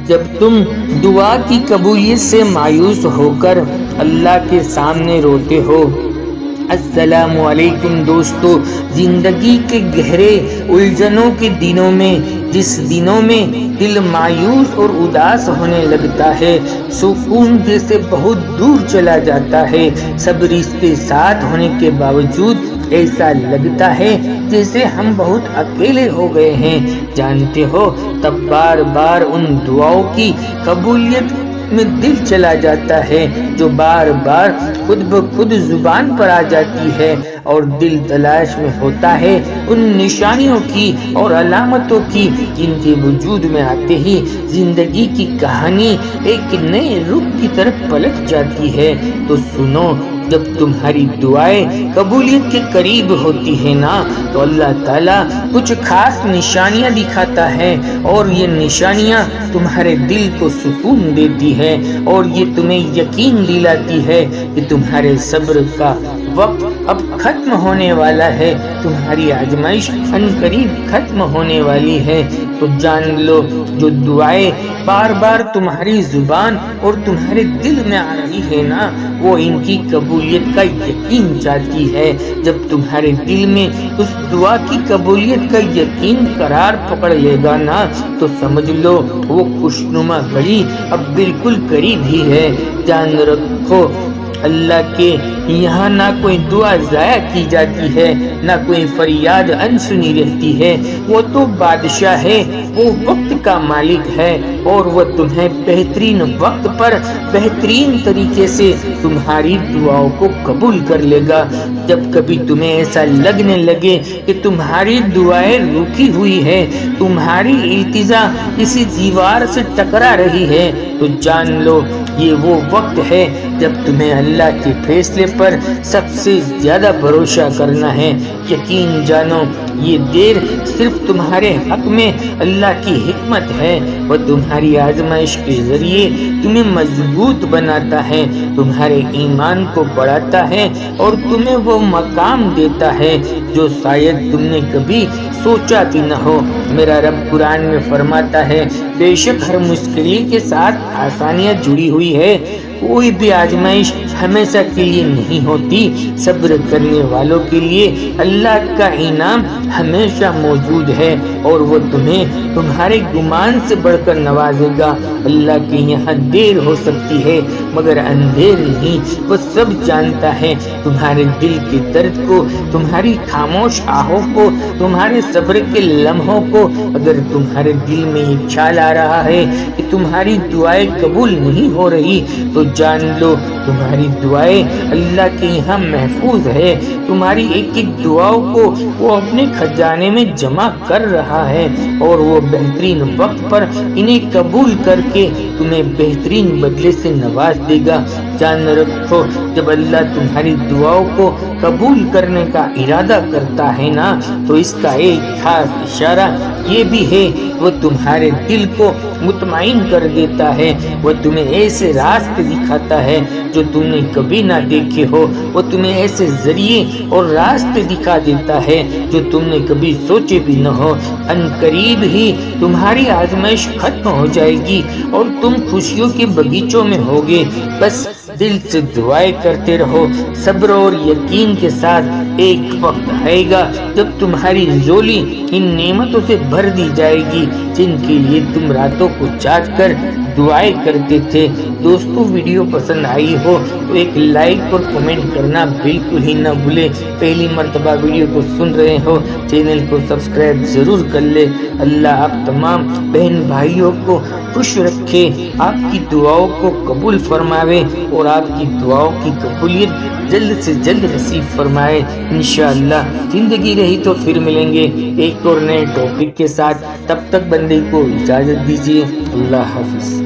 جب تم دعا کی قبولیت سے مایوس ہو کر اللہ کے سامنے روتے ہو۔ السلام علیکم دوستو، زندگی کے گہرے الجھنوں کے دنوں میں، جس دنوں میں دل مایوس اور اداس ہونے لگتا ہے، سکون دل سے بہت دور چلا جاتا ہے، سب رشتے ساتھ ہونے کے باوجود ایسا لگتا ہے جیسے ہم بہت اکیلے ہو گئے ہیں، جانتے ہو تب بار بار ان دعاؤں کی قبولیت میں دل چلا جاتا ہے جو بار بار خود بخود زبان پر آ جاتی ہے، اور دل تلاش میں ہوتا ہے ان نشانیوں کی اور علامتوں کی جن کے وجود میں آتے ہی زندگی کی کہانی ایک نئے رخ کی طرف پلٹ جاتی ہے۔ تو سنو، جب تمہاری دعائیں قبولیت کے قریب ہوتی ہے نا، تو اللہ تعالیٰ کچھ خاص نشانیاں دکھاتا ہے، اور یہ نشانیاں تمہارے دل کو سکون دیتی ہے، اور یہ تمہیں یقین دلاتی ہے کہ تمہارے صبر کا وقت اب ختم ہونے والا ہے، تمہاری آزمائش عنقریب ختم ہونے والی ہے۔ تو جان لو، جو دعائیں بار بار تمہاری زبان اور تمہارے دل میں آ رہی ہے نا، وہ ان کی قبولیت کا یقین چاہتی ہے۔ جب تمہارے دل میں اس دعا کی قبولیت کا یقین قرار پکڑ لے گا نا، تو سمجھ لو وہ خوشنما گھڑی اب بالکل قریب ہی ہے۔ جان رکھو، اللہ کے یہاں نہ کوئی دعا ضائع کی جاتی ہے، نہ کوئی فریاد انسنی رہتی ہے۔ وہ تو بادشاہ ہے، وہ وقت کا مالک ہے، اور وہ تمہیں بہترین وقت پر بہترین طریقے سے تمہاری دعاؤں کو قبول کر لے گا۔ جب کبھی تمہیں ایسا لگنے لگے کہ تمہاری دعائیں رکی ہوئی ہے، تمہاری التجا کسی دیوار سے ٹکرا رہی ہے، تو جان لو یہ وہ وقت ہے جب تمہیں اللہ کے فیصلے پر سب سے زیادہ بھروسہ کرنا ہے۔ یقین جانو، یہ دیر صرف تمہارے حق میں اللہ کی حکمت ہے، وہ تمہاری آزمائش کے ذریعے تمہیں مضبوط بناتا ہے، تمہارے ایمان کو بڑھاتا ہے، اور تمہیں وہ مقام دیتا ہے جو شاید تم نے کبھی سوچا بھی نہ ہو۔ میرا رب قرآن میں فرماتا ہے، بے شک ہر مشکل کے ساتھ آسانیاں جڑی ہوئی ہے، کوئی بھی آزمائش ہمیشہ کے لیے نہیں ہوتی، صبر کرنے والوں کے لیے اللہ کا انعام ہمیشہ موجود ہے، اور وہ تمہیں تمہارے گمان سے بڑھ کر نوازے گا۔ اللہ کے یہاں دیر ہو سکتی ہے مگر اندھیر نہیں، وہ سب جانتا ہے، تمہارے دل کے درد کو، تمہاری خاموش آہوں کو، تمہارے صبر کے لمحوں کو۔ اگر تمہارے دل میں یہ خیال آ رہا ہے کہ تمہاری دعائیں قبول نہیں ہو رہی، تو جان لو تمہاری دعائیں اللہ کے یہاں محفوظ ہے، تمہاری ایک ایک دعاؤں کو وہ اپنے خزانے میں جمع کر رہا ہے، اور وہ بہترین وقت پر انہیں قبول کر کے تمہیں بہترین بدلے سے نواز دے گا۔ جان رکھو، جب اللہ تمہاری دعاؤں کو قبول کرنے کا ارادہ کرتا ہے نا، تو اس کا ایک خاص اشارہ یہ بھی ہے، وہ تمہارے دل کو مطمئن کر دیتا ہے، وہ تمہیں ایسے راستے دکھاتا ہے جو تم نے کبھی نہ دیکھے ہو، وہ تمہیں ایسے ذریعے اور راستے دکھا دیتا ہے جو تم نے کبھی سوچے بھی نہ ہو۔ ان قریب ہی تمہاری آزمائش ختم ہو جائے گی اور تم خوشیوں کے باغیچوں میں ہوگے۔ بس دل سے دعائیں کرتے رہو، صبر اور یقین کے ساتھ۔ ایک وقت آئے گا جب تمہاری جھولی ان نعمتوں سے بھر دی جائے گی جن کے لیے تم راتوں کو جاگ کر دعائیں کرتے تھے۔ دوستو، ویڈیو پسند آئی ہو تو ایک لائک اور کمنٹ کرنا بالکل ہی نہ بھولے۔ پہلی مرتبہ ویڈیو کو سن رہے ہو، چینل کو سبسکرائب ضرور کر لے۔ اللہ آپ تمام بہن بھائیوں کو خوش رکھے، آپ کی دعاؤں کو قبول فرماوے، اور آپ کی دعاؤں کی قبولیت جلد سے جلد نصیب فرمائے۔ انشاءاللہ زندگی رہی تو پھر ملیں گے ایک اور نئے ٹاپک کے ساتھ۔ تب تک بندے کو اجازت دیجیے۔ اللہ حافظ۔